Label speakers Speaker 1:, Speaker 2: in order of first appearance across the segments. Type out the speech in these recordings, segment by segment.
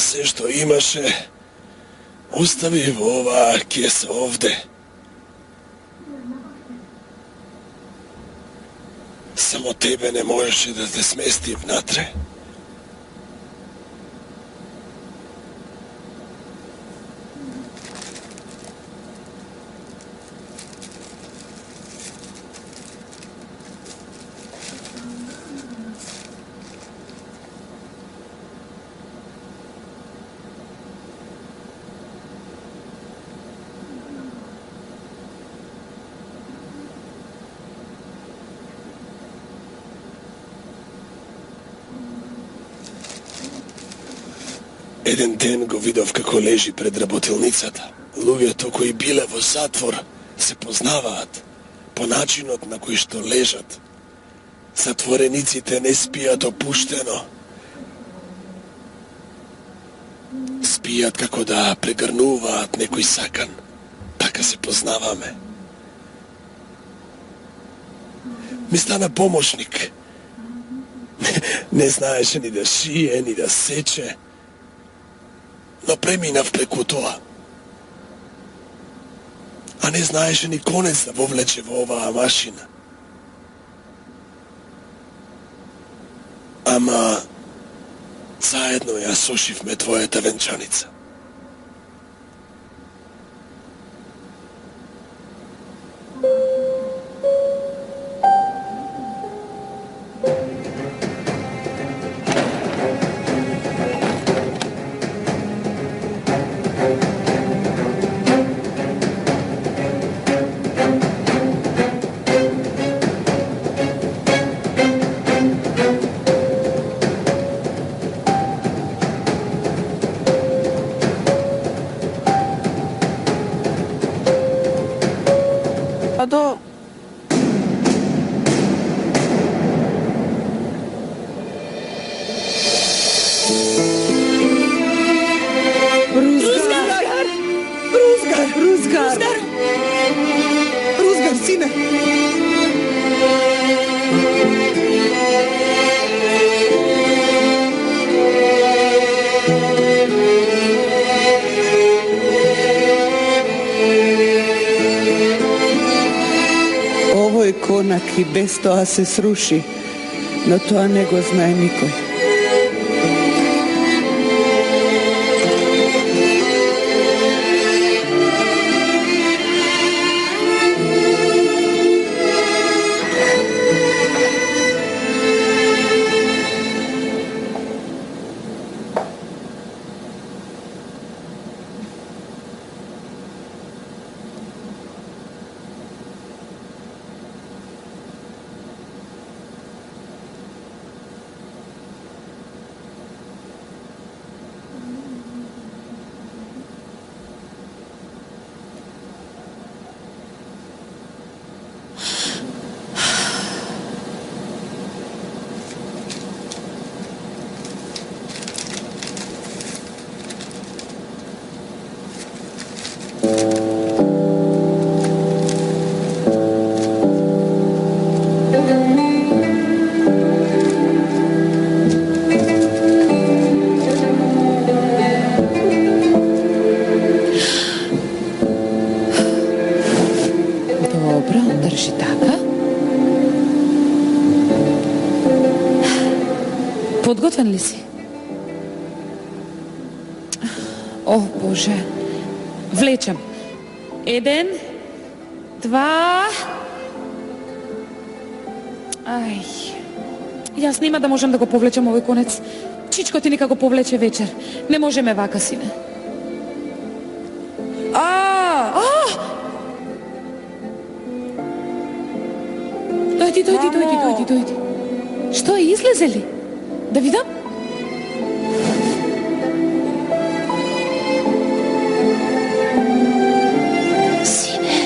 Speaker 1: Се што имаше, остави во оваа кеса овде. Само тебе не можеше да те смести внатре. Еден ден го видов како лежи пред работилницата. Луѓето кои биле во затвор се познаваат по начинот на кој што лежат. Затворениците не спијат опуштено. Спијат како да прегрнуваат некој сакан. Така се познаваме. Ми стана помошник. Не знаеше ни да шие, ни да сече. Но преминав преку тоа. А не знаеше ни конец да вовлече во оваа машина. Ама заедно ја сошивме твојата венчаница.
Speaker 2: До Рузгар, сине. Овој конак и без тоа се сруши, но тоа не го знае никој. Подготвен ли си? О, Боже. Влечам. 1, 2... Ај. Јас нема да можам да го повлечам овој конец. Чичко ти нека го повлече вечер. Не можеме вака, сине. Дојди. Што е, излезе ли? Да видам? Сине.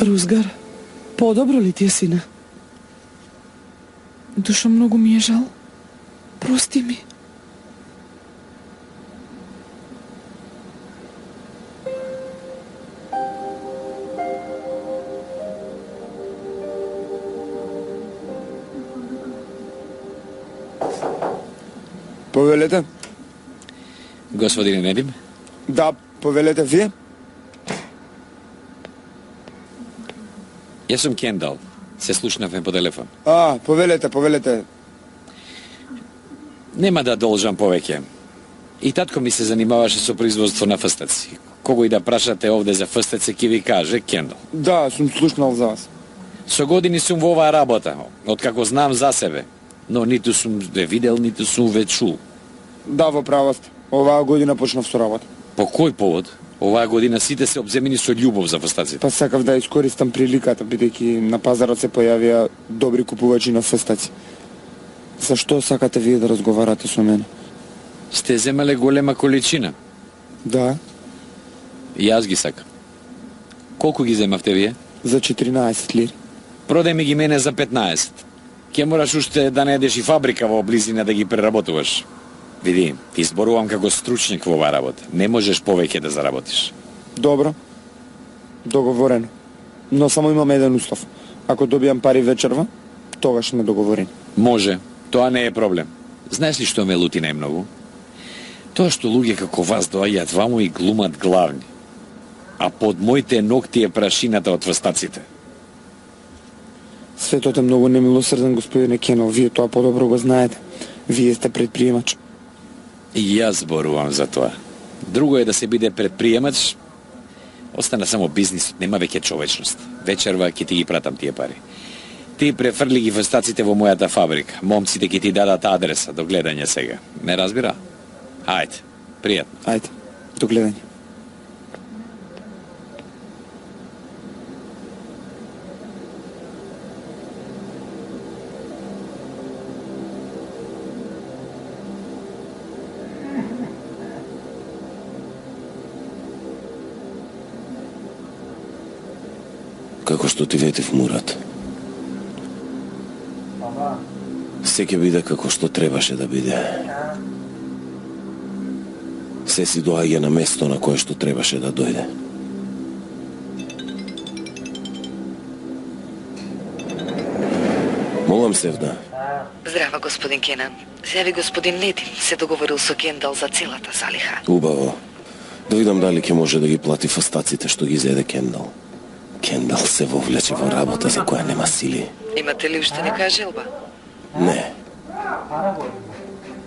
Speaker 3: Рузгар, подобро ли ти е, сине?
Speaker 2: Душо, многу ми е жал. Прости ми.
Speaker 4: Повелете?
Speaker 5: Господине Недим,
Speaker 4: Да, повелете вие?
Speaker 5: јас сум Кендал. Се слушнавме по телефон.
Speaker 4: Повелете.
Speaker 5: Нема да должам повеќе. И татко ми се занимаваше со производство на фстаци. Кого и да прашате овде за фстаци, ќе ви каже Кендал.
Speaker 4: Да, сум слушнал за вас.
Speaker 5: Со години сум во оваа работа, откако знам за себе. Но ниту сум ве видел, ниту сум ве чул.
Speaker 4: Да, во право сте. Оваа година почнав со работа.
Speaker 5: По кој повод? Оваа година сите се обземени со љубов за фстаците.
Speaker 4: Па сакав да искористам приликата, бидејќи на пазарот се појавија добри купувачи на фстаци. Зашто сакате вие да разговарате со мене?
Speaker 5: Сте земеле голема количина.
Speaker 4: Да,
Speaker 5: Јас ги сакам. Колку ги земавте вие?
Speaker 4: за 14 лири.
Speaker 5: Продај ми ги мене за 15. Ке мораш уште да најдеш и фабрика во близина да ги преработуваш. Види, ти зборувам како стручник во оваа работа. Не можеш повеќе да заработиш.
Speaker 4: Добро. Договорено. Но само имам еден услов. Ако добијам пари вечерва, тогаш не договорим.
Speaker 5: Може, тоа не е проблем. Знаеш ли што ме лути најмногу? Тоа што луѓе како вас доаѓаат вамо и глумат главни. А под моите ногти е прашината од фстаците.
Speaker 4: Светот е многу немилосрден, господине Кенал. Вие тоа подобро го знаете. Вие сте предприемач.
Speaker 5: И јас зборувам за тоа. Друго е да се биде предприемач, остана само бизнисот, нема веќе човечност. Вечерва ќе ти ги пратам тие пари. Ти префрли ги фстаците во мојата фабрика. Момците ќе ти дадат адреса до гледање сега. Не разбира? Ајде, пријатно.
Speaker 4: Ајде, до гледање.
Speaker 1: Како што ти ветив, Мурат. Се ќе биде како што требаше да биде. Се си доаѓа на место на кое што требаше да дојде. Молам, Севда.
Speaker 6: Здраво, господин Кенан. Се јави господин Недим. Се договорил со Кендал за целата залиха.
Speaker 1: Убаво. Да видам дали ќе може да ги плати фстаците што ги зеде Кендал. Кендал се вовлече во работа за која нема сили.
Speaker 6: Имате ли уште нека желба?
Speaker 1: Не.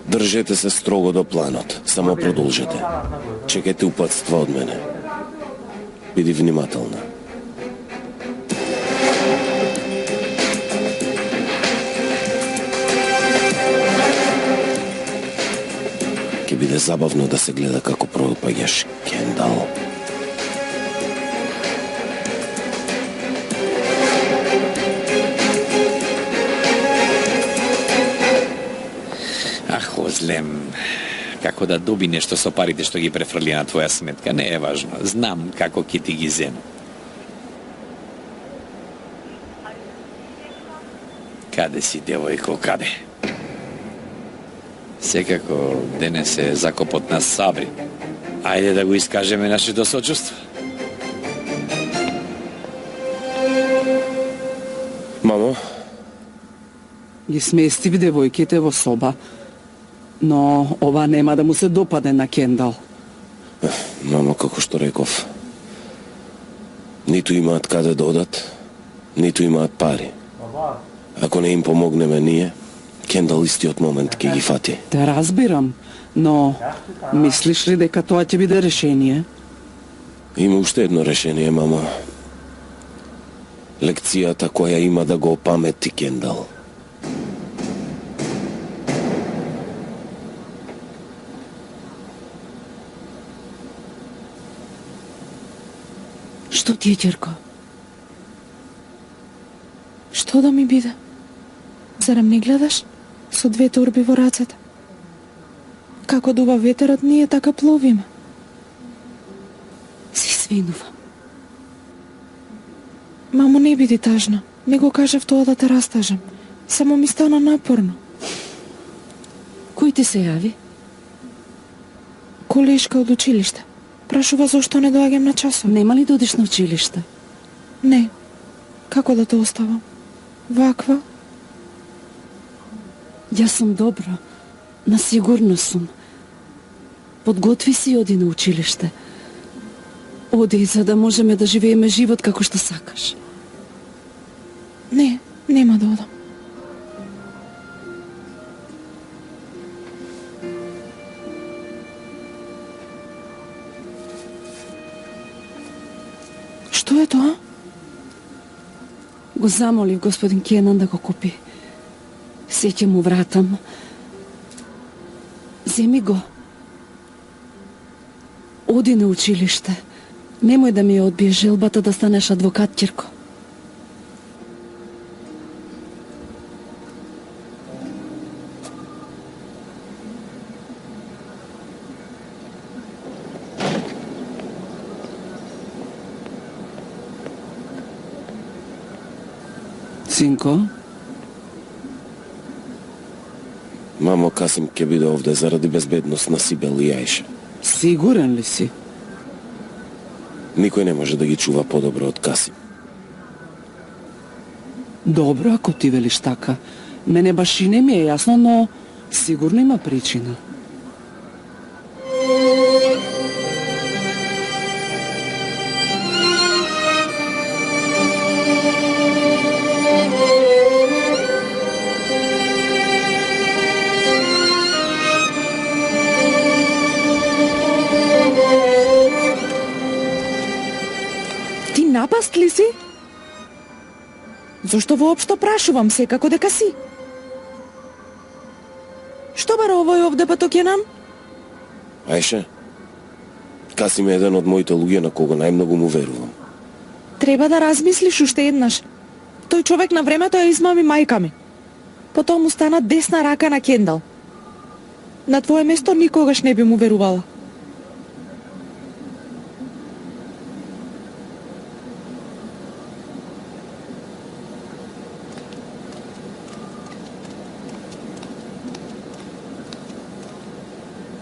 Speaker 1: Држете се строго до планот. Само продолжете. Чекајте упатства од мене. Биди внимателна. Ќе биде забавно да се гледа како пропаѓаш, Кендал.
Speaker 5: Злем, како да доби нешто со парите што ги префрли на твоја сметка, не е важно. Знам како ќе ти ги земам. Каде си, девојко, каде? Секако денес е закопот на Сабри. Ајде да го искажеме нашето сочувство.
Speaker 1: Мамо?
Speaker 3: Ги сместив девојките во соба, но ова нема да му се допадне на Кендал.
Speaker 1: Мамо, како што реков, ниту имаат каде да одат, ниту имаат пари. Ако не им помогнеме ние, Кендал истиот момент ќе ги фати.
Speaker 3: Те разбирам, но мислиш ли дека тоа ќе биде решение?
Speaker 1: Има уште едно решение, мамо. Лекцијата која има да го опамети Кендал.
Speaker 2: Што ти е, ќерко? Што да ми биде? Зарем не гледаш? Со две торби во рацете. Како дува ветерот, ние така пловиме. Си свинува. Мамо, не биди тажна. Не го кажав тоа да те растажам. Само ми стана напорно.
Speaker 7: Кој ти се јави?
Speaker 2: Колешка од училиште. Прашува зошто не доаѓам на часот.
Speaker 7: Нема ли да одиш на училиште?
Speaker 2: Не. Како да те оставам? Ваква?
Speaker 7: Јас сум добра. На сигурно сум. Подготви си и оди на училиште. Оди за да можеме да живееме живот како што сакаш.
Speaker 2: Не, нема да одам. Што е тоа?
Speaker 7: Го замолив господин Кенан да го купи. Се ќе му вратам. Земи го. Оди на училиште. Немој да ми ја одбие желбата да станеш адвокат, ќерко.
Speaker 3: Синко,
Speaker 1: Мамо, Касим ќе биде овде заради безбедност на Сибел и Ајша.
Speaker 3: сигурен ли си?
Speaker 1: Никој не може да ги чува подобро од Касим.
Speaker 3: Добро, ако ти велиш така. Мене баш и не ми е јасно, но сигурно има причина.
Speaker 2: Ти напаст ли си? Зошто воопшто прашувам секако дека си? Што бара овој овде па Кенан?
Speaker 1: Ајша, Касим е еден од моите луѓе на кого најмногу му верувам.
Speaker 2: Треба да размислиш уште еднаш. Тој човек на времето ја измами мајка ми. Потоа му стана десна рака на Кендал. На твое место никогаш не би му верувала.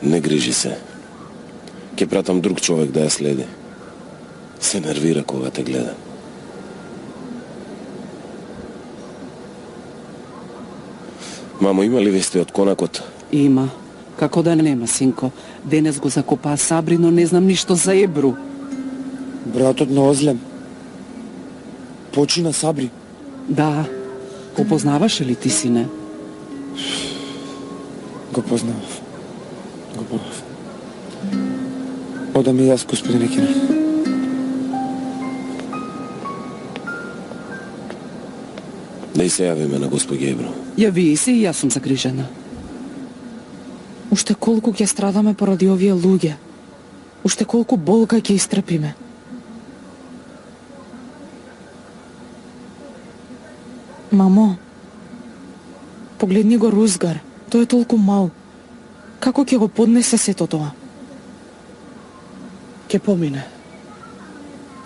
Speaker 1: Не грижи се. Ќе пратам друг човек да ја следи. Се нервира кога те гледа. Мамо, има ли вести од конакот?
Speaker 3: Има. Како да нема, синко. Денес го закопаа Сабри, но не знам ништо за Ебру.
Speaker 4: Братот на Озлем. Почина Сабри.
Speaker 3: Да. Го познаваше ли ти, сине?
Speaker 4: Го познавав. Одам и јас, господине Кенан.
Speaker 1: Да и се јавиме на господи Ебро.
Speaker 3: Јави се и јас сум загрижена.
Speaker 2: Уште колку ќе страдаме поради овие луѓе. Уште колку болка ќе истрпиме. Мамо, погледни го Рузгар. Тој е толку мал. Како ќе го поднесе сето тоа?
Speaker 3: Ке помине.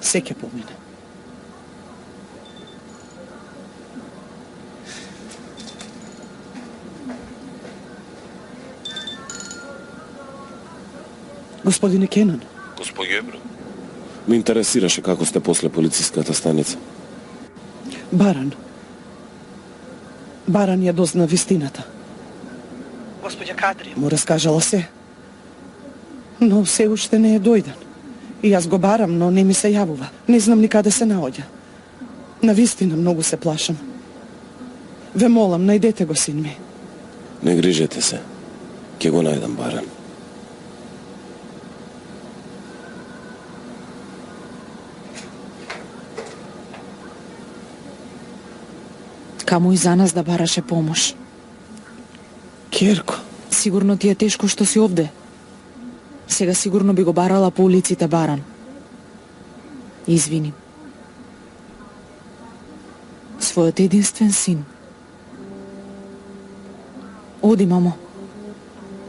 Speaker 3: Се ке помине. Господине Кенан,
Speaker 1: Господи Ебро. Ме интересираше како сте после полициската станица.
Speaker 3: Баран ја дозна вистината. Господја Кадрија му раскажала се. Но се уште не е дојден. И јас го барам, но не ми се јавува. Не знам ни каде се наоѓа. Навистина многу се плашам. Ве молам, најдете го, син ми.
Speaker 1: Не грижете се. Ќе го најдам Баран.
Speaker 2: Каму и за нас да бараше помош.
Speaker 3: Керко,
Speaker 2: Сигурно ти е тешко што си овде. Сега сигурно би го барала по улиците Баран. Извини. Својот единствен син. Оди, мамо.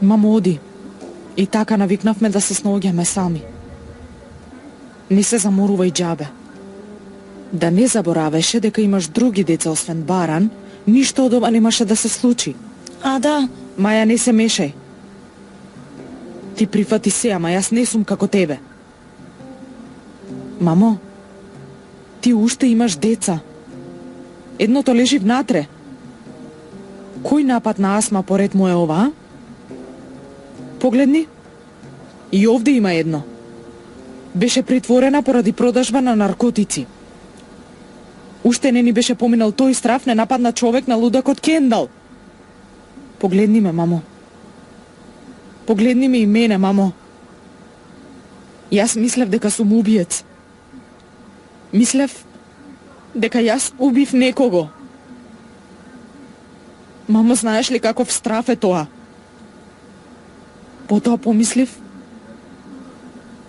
Speaker 2: Мамо, оди. И така навикнавме да се снаоѓаме сами. Не се заморувај џабе. Да не заборавеше дека имаш други деца освен Баран, ништо од ова немаше да се случи. А да, Маја, не се мешај. Ти прифати се, ама јас не сум како тебе. Мамо, ти уште имаш деца. Едното лежи внатре. Кој напад на астма поред му е ова? погледни. И овде има едно. Беше притворена поради продажба на наркотици. Уште не ни беше поминал тој страф, не нападна човек на лудакот Кендал. Погледни ме, мамо. Погледни ме и мене, мамо. Јас мислев дека сум убиец. Мислев дека јас убив некого. Мамо, знаеш ли каков страф е тоа? Потоа помислив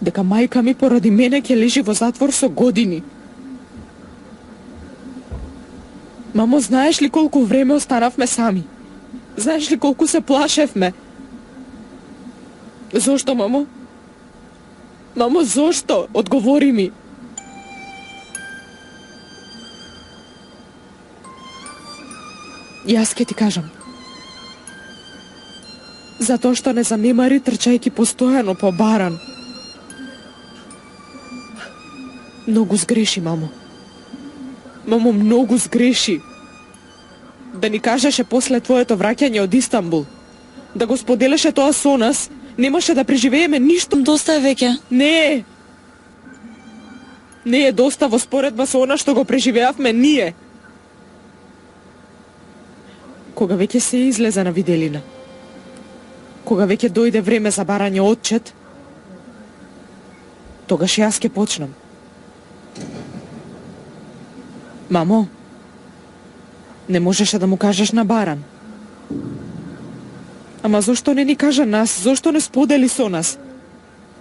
Speaker 2: дека мајка ми поради мене ќе лежи во затвор со години. Мамо, знаеш ли колку време останавме сами? Знаеш ли колку се плашевме? Зошто, мамо? Мамо, зошто? Одговори ми. Јас ќе ти кажам. Затоа што не занемари трчајки постојано по баран. Многу сгреши, мамо. Мамо, многу сгреши. Да ни кажеше после твоето враќање од Истанбул. Да го споделеше тоа со нас, немаше да преживееме ништо.
Speaker 7: Доста е веќе.
Speaker 2: Не. Не е доста во споредба со она што го преживеавме ние. Кога веќе се излезе на виделина, кога веќе дојде време за барање отчет, тогаш јас ќе почнам. Мамо, не можеше да му кажеш на баран. Ама зошто не ни кажа нас? Зошто не сподели со нас?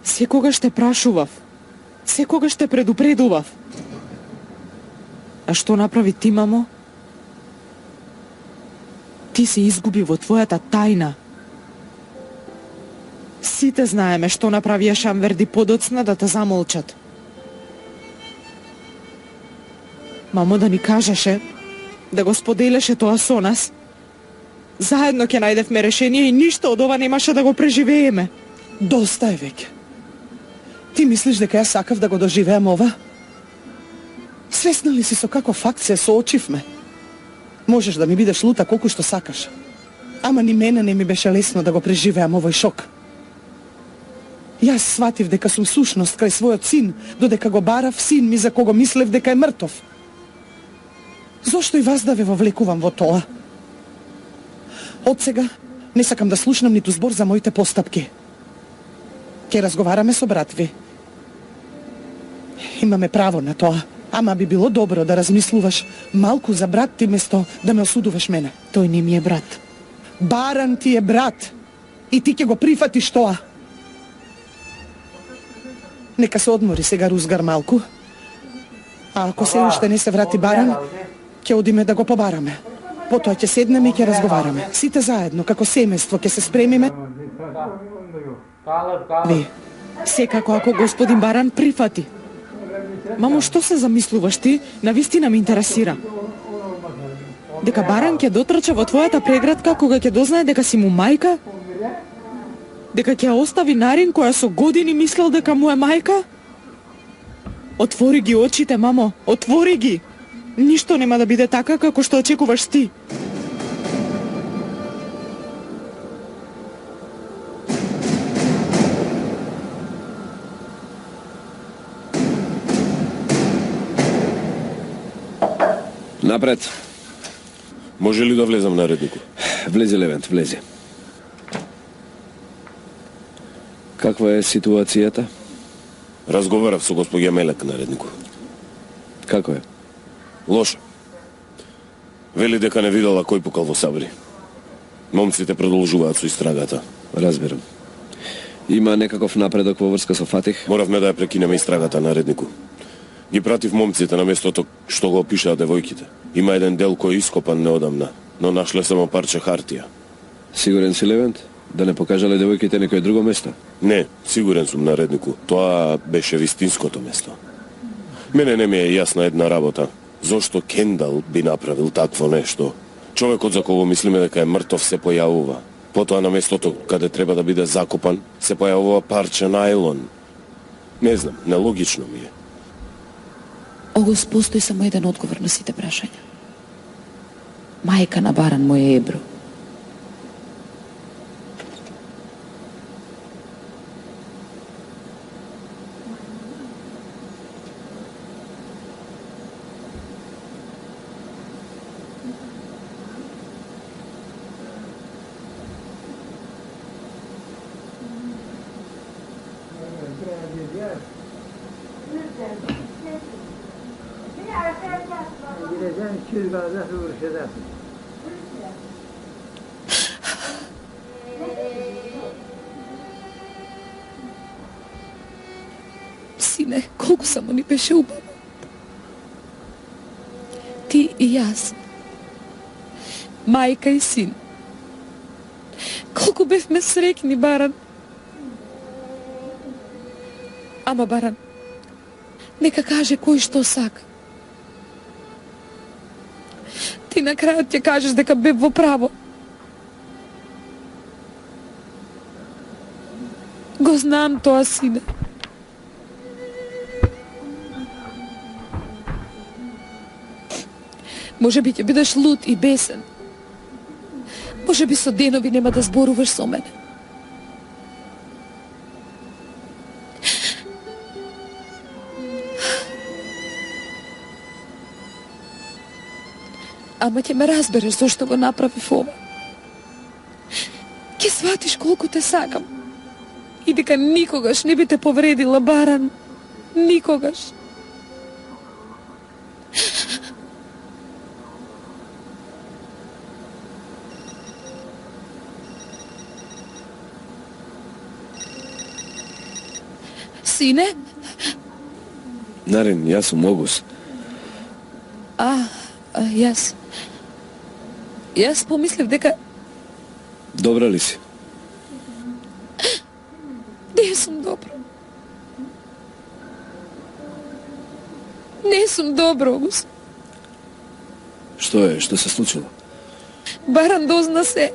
Speaker 2: Секогаш те прашував. Секогаш те предупредував. А што направи ти, мамо? Ти се изгуби во твојата тајна. Сите знаеме што направија Шамверди подоцна да те замолчат. Мамо, да ни кажеше, да го споделеше тоа со нас. Заедно ќе најдевме решение и ништо од ова немаше да го преживееме.
Speaker 3: Доста е веќе. Ти мислиш дека јас сакав да го доживеам ова? Свесна ли си со каков факт се соочивме? Можеш да ми бидеш лута колку што сакаш. Ама ни мене не ми беше лесно да го преживеам овој шок. Јас сватив дека сум сушност крај својот син, додека го барав син ми за кого мислев дека е мртов. Зошто и вас да ве вовлекувам во тоа? Од сега не сакам да слушнам ниту збор за моите постапки. Ке разговараме со брат ви. Имаме право на тоа, ама би било добро да размислуваш малку за брат ти место да ме осудуваш мене.
Speaker 2: Тој не ми е брат.
Speaker 3: Баран ти е брат и ти ќе го прифатиш тоа. Нека се одмори сега Рузгар малку. А ако се уште не се врати Баран, ќе одиме да го побараме. Потоа ќе седнеме и ќе разговараме. Сите заедно, како семејство, ќе се спремиме. Ви.
Speaker 2: Секако ако господин Баран прифати. Мамо, што се замислуваш ти? Навистина ме интересира. Дека Баран ќе дотрча во твојата преградка кога ќе дознае дека си му мајка? Дека ќе остави Нарин која со години мислел дека му е мајка? Отвори ги очите, мамо, отвори ги. Ништо нема да биде така како што очекуваш ти.
Speaker 8: Напред.
Speaker 9: Може ли да влезам, нареднику?
Speaker 8: Влези, Левент, влези. Каква е ситуацијата?
Speaker 9: Разговарав со госпоѓа Мелек, нареднику.
Speaker 8: Како е?
Speaker 9: Лошо. Вели дека не видела кој пукал во Сабри. Момците продолжуваат со истрагата.
Speaker 8: Разбирам. Има некаков напредок во врска со Фатих?
Speaker 9: Моравме да ја прекинеме истрагата, нареднику. Ги пратив момците на местото што го опишаа девојките. Има еден дел кој е ископан неодамна, но нашле само парче хартија.
Speaker 8: Сигурен си, Левент? Да не покажале девојките некој друго место?
Speaker 9: Не, сигурен сум, нареднику. Тоа беше вистинското место. Мене не ми е јасна една работа. Зошто Кендал би направил такво нешто? Човекот за кого мислиме дека е мртов се појавува. Потоа на местото каде треба да биде закопан, се појавува парче најлон. Не знам, нелогично ми е.
Speaker 6: Огус, постои само еден одговор на сите прашања. Мајка на Баран му е Ебро.
Speaker 7: Сине, колку само ни беше убаво. Ти и јас. Мајка и син. Колку бевме среќни, Баран. Ама, Баран, нека каже кој што сака. Ти на крајот ќе кажеш дека бев во право. Го знам тоа, сине. Може би ќе бидеш луд и бесен. Може би со денови нема да зборуваш со мене. Ама ќе ме разбереш зашто го направив ова. Ќе сватиш колку те сакам. И дека никогаш не би те повредила, Баран. Никогаш. Сине?
Speaker 8: Нарин, јас сум Огус.
Speaker 7: Јас помислив дека...
Speaker 8: Добра ли си?
Speaker 7: Не сум добро. Не сум добро, Огус.
Speaker 8: Што е? Што се случило?
Speaker 7: Баран дозна се.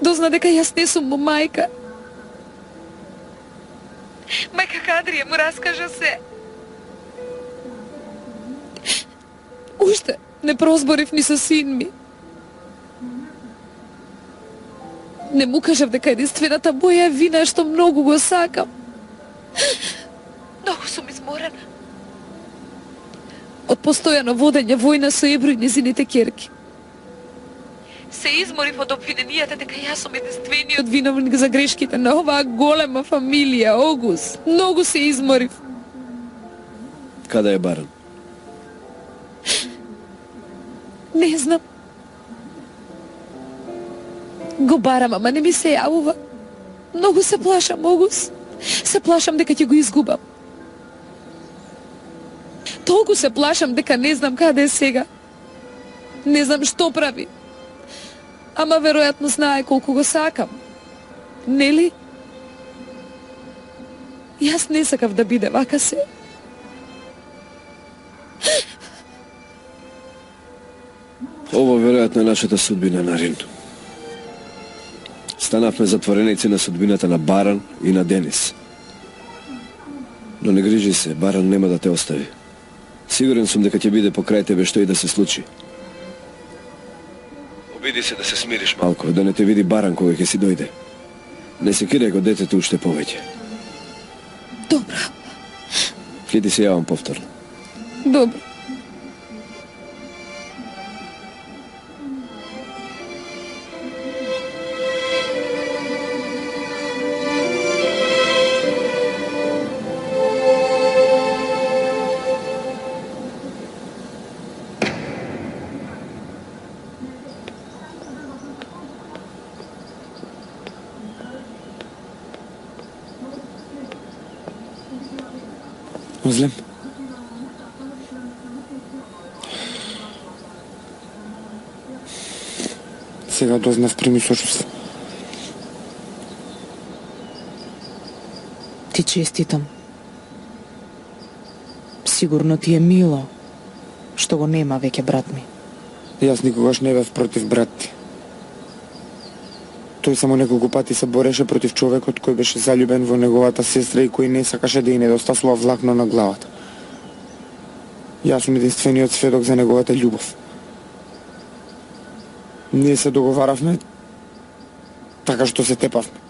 Speaker 7: Дозна дека јас не сум му мајка. Мајка Кадрија му раскажа се. Уште не прозборив ни со син ми. Не му кажав дека единствената моја вина е што многу го сакам. Многу сум изморена. Од постојано водење војна со Ебро и незините ќерки. Се изморив од обвиненијата дека јас сум единствениот виновник за грешките на оваа голема фамилија, Огус. Многу се изморив.
Speaker 8: Каде е Баран?
Speaker 7: Не знам. Го барам, ама не ми се јавува. Многу се плашам, Огус. Се плашам дека ќе го изгубам. Толку се плашам дека не знам каде е сега. Не знам што прави. Ама веројатно знае колку го сакам. Нели? Јас не сакав да биде вака се.
Speaker 8: Ово веројатно е нашата судбина, Нарин. Станавме затвореници на судбината на Баран и на Денис. Но не грижи се, Баран нема да те остави. Сигурен сум дека ќе биде покрај тебе што и да се случи. Обиди се да се смириш малку, да не те види Баран кога ќе си дојде. Не се кидај го детето уште повеќе.
Speaker 7: Добро.
Speaker 8: Ќе ти се јавам повторно.
Speaker 7: Добро.
Speaker 4: Озлем. Сега дознав прими сочувство.
Speaker 2: Ти честитам. Сигурно ти е мило што го нема веќе брат ми.
Speaker 4: Јас никогаш не бев против брат ти. Тој само неколку пати се бореше против човекот кој беше заљубен во неговата сестра и кој не сакаше да ја недостасува влакно на главата. Јас сум единствениот сведок за неговата љубов. Ние се договаравме така што се тепавме.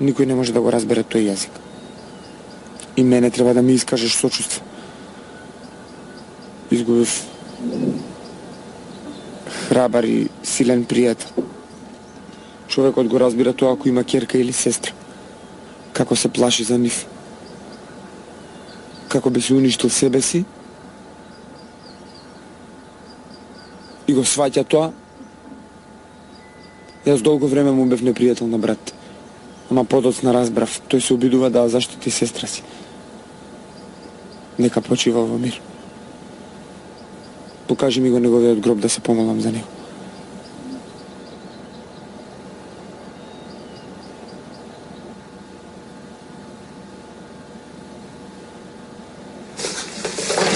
Speaker 4: Никој не може да го разбере тој јазик. И мене треба да ми искажеш сочувство. Изгубив храбар и силен пријател, човекот го разбира тоа ако има ќерка или сестра. Како се плаши за нив. Како би се уништил себе си и го сваќа тоа. Јас долго време му бев непријател на брат. Ама подоцна разбрав, тој се обидува да заштити сестра си. Нека почива во мир. Покажи ми го неговиот гроб да се помолам за него.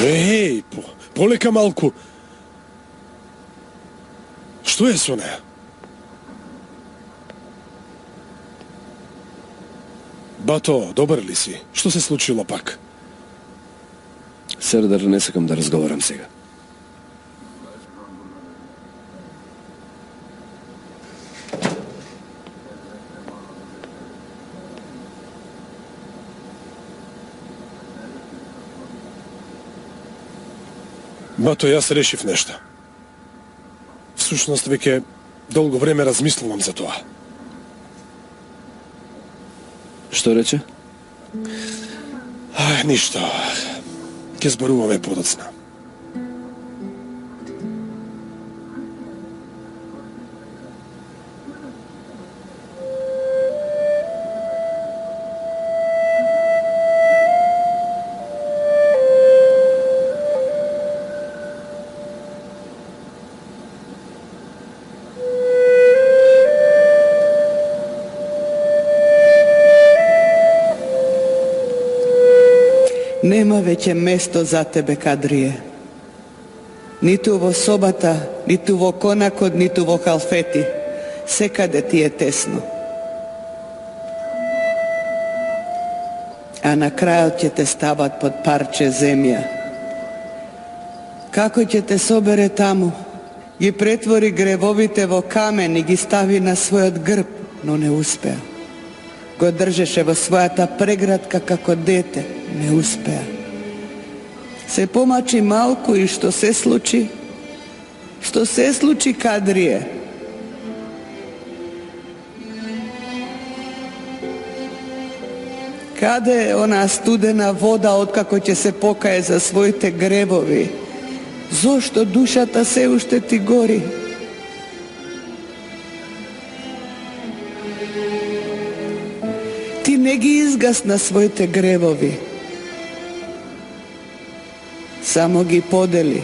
Speaker 1: Еј, полека малку. Што е со неа? Бато, добар ли си? Што се случило пак?
Speaker 8: Сердар, не сакам да разговарам сега.
Speaker 1: Бато, јас решив нешто. Всушност, веќе долго време размислувам за тоа.
Speaker 8: Што рече?
Speaker 1: Ништо. Ке зборуваме подоцна.
Speaker 3: Нема веќе место за тебе, Кадрие. Ниту во собата, ниту во конакот, ниту во халфети. Секаде ти е тесно. А на крајот ќе те стават под парче земја. Како ќе те собере таму? Ги претвори гревовите во камен и ги стави на својот грб, но не успеа. Го држеше во својата преградка како дете, не успеа. Се помачи малку и што се случи? Што се случи, Кадрие? Каде е она студена вода откако ќе се покае за своите гревови? Зошто душата се уште ти гори? Ти не ги изгасна своите гревови. Само ги подели.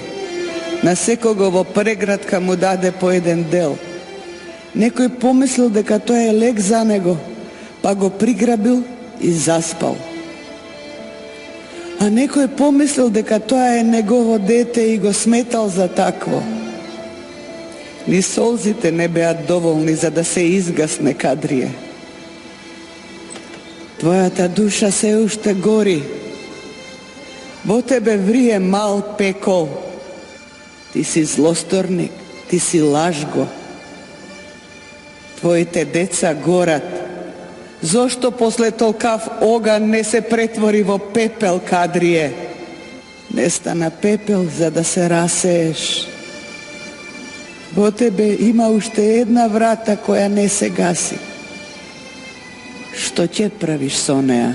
Speaker 3: На секого во преградка му даде по еден дел. Некој помислил дека тоа е лек за него, па го приграбил и заспал. А некој помислил дека тоа е негово дете и го сметал за такво. Ни солзите не беа доволни за да се изгасне, Кадрие. Твојата душа се уште гори. Во тебе врие мал пекол. Ти си злосторник, ти си лажго. Твоите деца горат. Зошто после толкав оган не се претвори во пепел, Кадрие? Не стана пепел за да се расееш. Во тебе има уште една врата која не се гаси. Што ќе правиш со неа?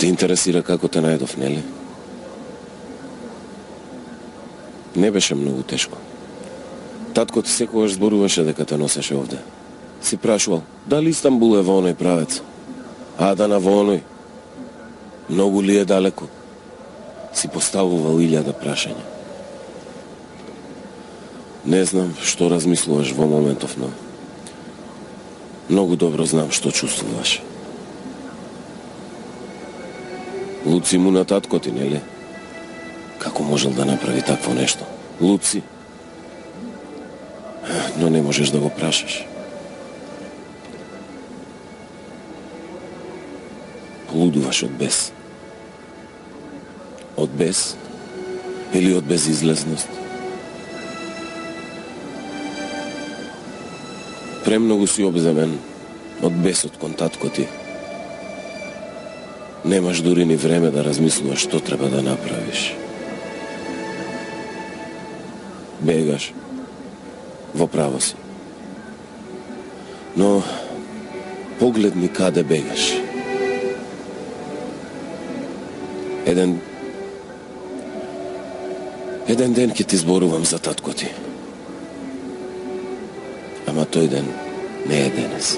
Speaker 9: Те интересира како те најдов, нели? Не беше многу тешко. Татко ти секогаш зборуваше дека те носеше овде. Си прашувал, дали Истанбул е во оној правец? Адана во оној. Многу ли е далеко? Си поставувал 1000 прашања. Не знам што размислуваш во моментов, но многу добро знам што чувствуваш. Луци му на татко ти, нели? Како можел да направи такво нешто? Луци? Но не можеш да го прашаш. Лудуваш од бес. Од бес или од безизлезност? Премногу си обземен од бесот кон татко ти. Немаш дури ни време да размислуваш што треба да направиш. Бегаш. Во право си. Но погледни каде бегаш. Еден ден ќе ти зборувам за татко ти. Ама тој ден не е денес.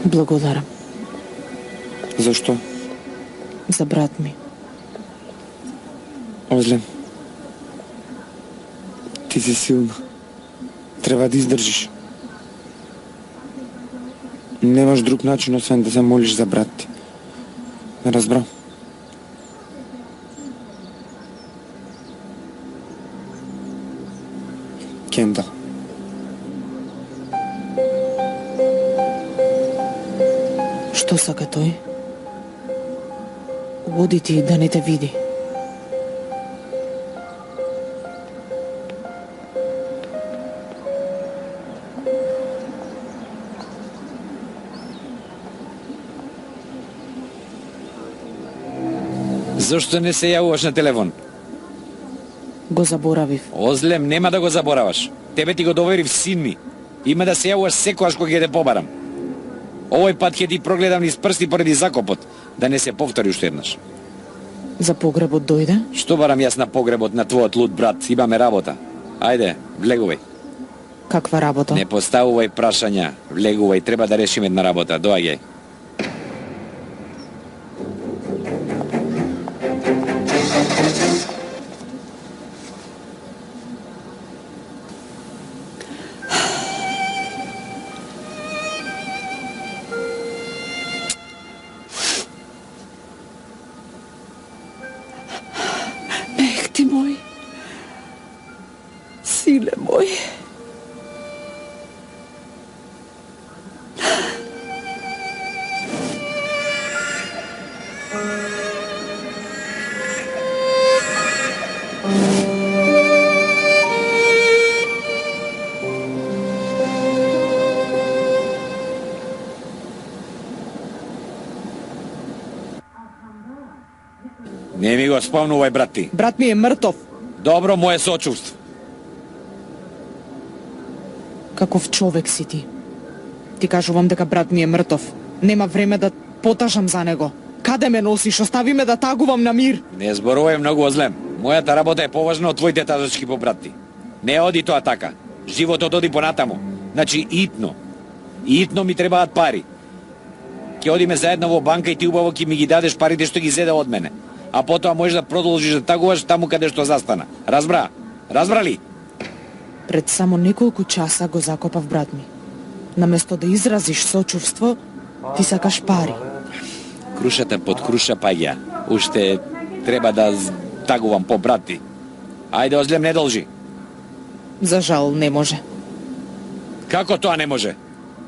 Speaker 2: Благодарам.
Speaker 4: Зашто?
Speaker 2: За брат ми.
Speaker 4: Озлем. Ти си силна. Треба да издржиш. Немаш друг начин освен да се молиш за брат ти. Не разбрам. Кендал.
Speaker 2: Што сака тој? Оди ти да не те види.
Speaker 5: Зошто не се јавуваш на телефон?
Speaker 2: Го заборавив.
Speaker 5: Озлем, нема да го забораваш. Тебе ти го доверив син ми. Има да се јавуваш секогаш кога ќе те побарам. Овој пат ќе ти прогледам низ прсти поради закопот, да не се повтори уште еднаш.
Speaker 2: За погребот дојде?
Speaker 5: Што барам јас на погребот на твојот луд брат? Имаме работа. Ајде, влегувај.
Speaker 2: Каква работа?
Speaker 5: Не поставувај прашања. Влегувај, треба да решиме една работа. Доаѓај.
Speaker 3: Мехти мој, силе мој.
Speaker 5: Не ми го спомнувај, брат ти.
Speaker 2: Брат ми е мртов.
Speaker 5: Добро, моje сочувство.
Speaker 2: Каков човек си ти? Ти кажувам дека брат ми е мртов. Нема време да потажам за него. Каде ме носиш? Остави ме да тагувам на мир.
Speaker 5: Не зборувај многу озлем. Мојата работа е поважна од твоите тажачки по брат ти. Не оди тоа така. Животот оди понатаму. Значи итно. Итно ми требаат пари. Ќе одиме заедно во банка и ти убаво ќе ми ги дадеш парите што ги зеде од мене. А потоа можеш да продолжиш да тагуваш таму каде што застана. Разбра? Разбрали?
Speaker 2: Пред само неколку часа го закопав брат ми. Наместо да изразиш сочувство, ти сакаш пари.
Speaker 5: Крушата под круша паѓа. Уште треба да тагувам по брат ти. Ајде, озлем, не должи.
Speaker 2: За жал, не може.
Speaker 5: Како тоа не може?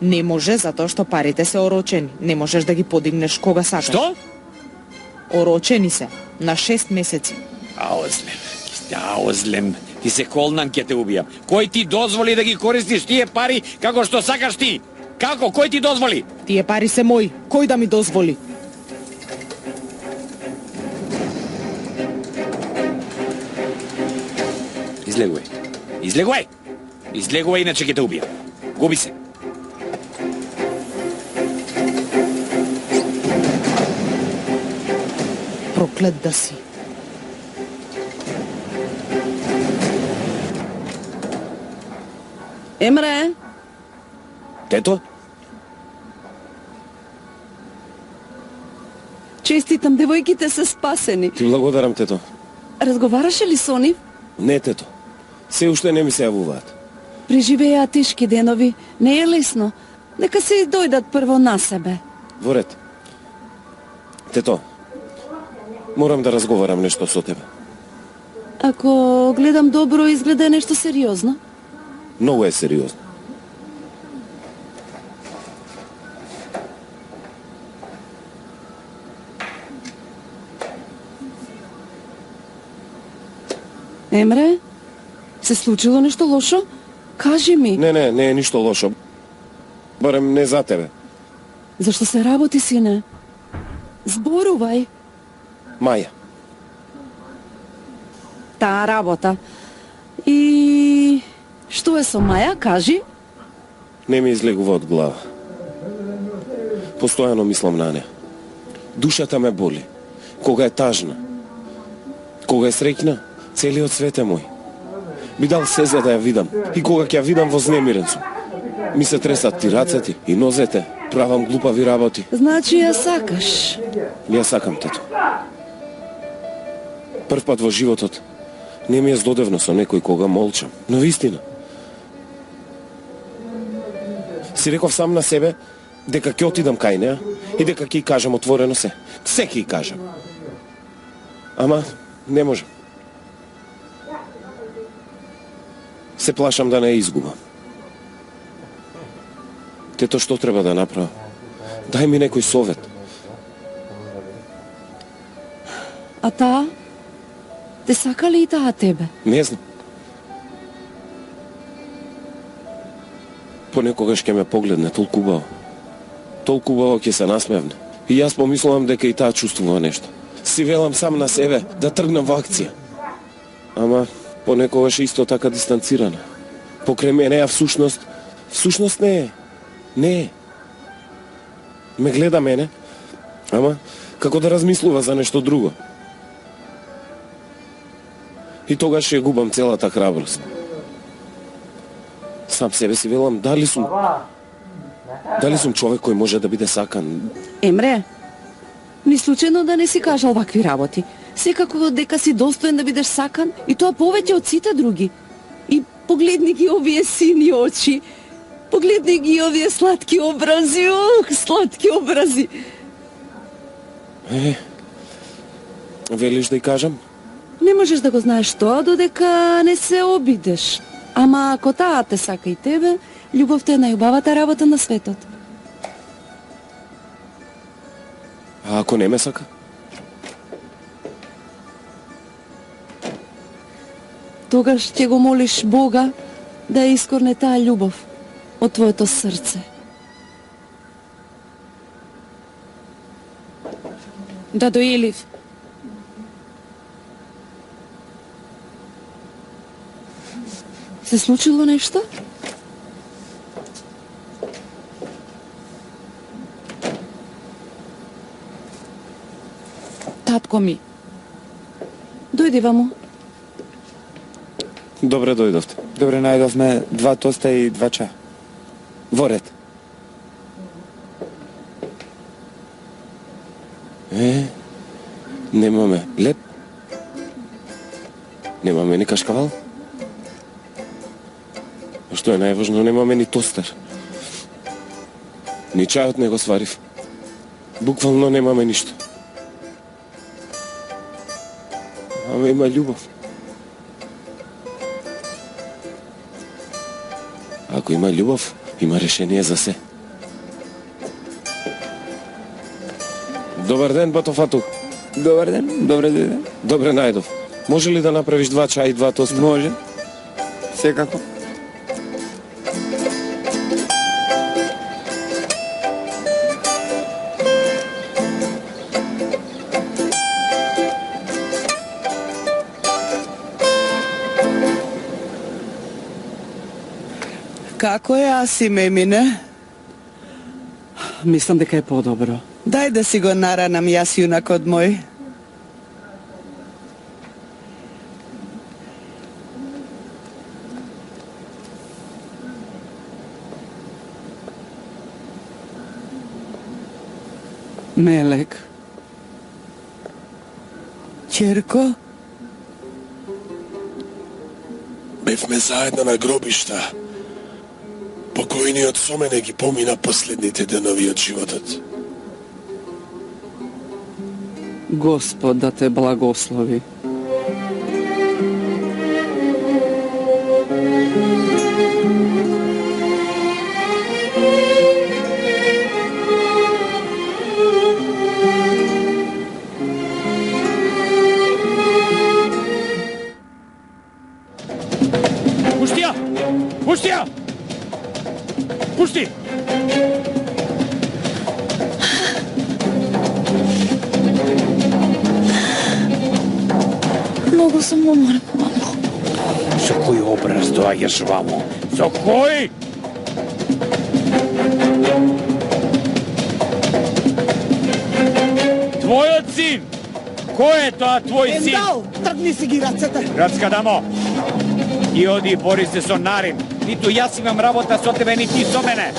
Speaker 2: Не може затоа што парите се орочени. Не можеш да ги подигнеш кога сакаш.
Speaker 5: Што?
Speaker 2: Орочени се на 6 месеци.
Speaker 5: Озлем, ти се колнам ќе те убијам. Кој ти дозволи да ги користиш тие пари како што сакаш ти? Како? Кој ти дозволи?
Speaker 2: Тие пари се мои. Кој да ми дозволи?
Speaker 5: Излегувај. Излегувај! Излегувај, иначе ќе те убијам. Губи се.
Speaker 2: Проклет да си.
Speaker 3: Емре,
Speaker 9: Тето?
Speaker 10: Честитам, девојките се спасени.
Speaker 9: Ти благодарам, тето.
Speaker 10: Разговараше ли со нив?
Speaker 9: Не, тето. Се уште не ми се јавуваат.
Speaker 10: Преживеа тешки денови. Не е лесно. Нека се дојдат прво на себе.
Speaker 9: Во ред. Тето, морам да разговарам нешто со тебе.
Speaker 10: Ако гледам добро, изгледа нешто сериозно.
Speaker 9: Многу е сериозно.
Speaker 10: Емре, се случило нешто лошо? Кажи ми.
Speaker 9: Не е ништо лошо. Барем не за тебе.
Speaker 10: Зашто се работи, сине? Зборувај.
Speaker 9: Маја.
Speaker 10: Таа работа. И што е со Маја, кажи?
Speaker 9: Не ми излегува од глава. Постојано мислам на неа. Душата ме боли. Кога е тажна. Кога е среќна, целиот свет е мој. Би дал се за да ја видам. И кога ќе ја видам, вознемирен сум. Ми се тресат ти рацете и нозете. Правам глупави работи.
Speaker 10: Значи ја сакаш.
Speaker 9: Ја сакам, тето. Прв пат во животот не ми е здодевно со некој кога молчам. Но вистина. Си реков сам на себе дека ќе отидам кај неа и дека ќе ја кажам отворено се. Се ќе ја кажам. Ама не можам. Се плашам да не ја изгубам. Тето, што треба да направам? Дај ми некој совет.
Speaker 10: А таа? Те сака ли и таа тебе?
Speaker 9: Не знам. Понекогаш ќе ме погледне толку убаво. Толку убаво ќе се насмевне. И јас помислувам дека и таа чувствува нешто. Си велам сам на себе да тргнам во акција. Ама понекогаш исто така дистанцирана. Покрај мене, а всушност не е. Не е. Ме гледа мене, ама како да размислува за нешто друго. И тогаш ја губам целата храброст. Сам себе си велам, дали сум човек кој може да биде сакан?
Speaker 10: Емре, ни случајно да не си кажал вакви работи. Секако дека си достоен да бидеш сакан и тоа повеќе од сите други. И погледни ги овие сини очи. Погледни ги овие сладки образи. Сладки образи.
Speaker 9: Велиш да ја кажам?
Speaker 10: Не можеш да го знаеш тоа додека не се обидеш. Ама ако таа те сака и тебе, љубовта е најубавата работа на светот.
Speaker 9: А ако не ме сака?
Speaker 10: Тогаш ќе го молиш Бога да ја искорне таа љубов од твоето срце.
Speaker 2: Дадо Елив.
Speaker 10: Се случило нешто?
Speaker 2: Татко ми.
Speaker 10: Дојди ваму.
Speaker 9: Добре дојдовте.
Speaker 4: Добре, најдовме 2 тоста и 2 чаја.
Speaker 9: Во ред. Немаме леп. Немаме ни кашкавал. Што е најважно, немаме ни тостер. Ни чајот не го сварив. Буквално немаме ништо. Ама има љубов. Ако има љубов, има решение за се. Добар ден, Батофату.
Speaker 4: Добар ден, добре дојде.
Speaker 9: Добре најдов. Може ли да направиш 2 чаи и 2 тоста?
Speaker 4: Може. Секако.
Speaker 3: Како е, Аси, ме мине?
Speaker 11: Мислам дека е подобро.
Speaker 3: Дај да си го наранам јас јунакот мој. Мелек. Ќерко?
Speaker 1: Бевме заедно на гробишта. Покојниот со мене ги помина последните денови од животот.
Speaker 3: Господ да те благослови.
Speaker 5: Пушти ја! Пушти!
Speaker 7: Многу сум уморен, мамо.
Speaker 5: Со кој образ доаѓаш вамо? Со кој? Твојот син! Кој е тоа твој син?
Speaker 3: Кендал, тргни си ги рацете.
Speaker 5: Градска дамо, и оди бори се со Нарин. Ниту јас имам работа со тебе, ни ти со мене.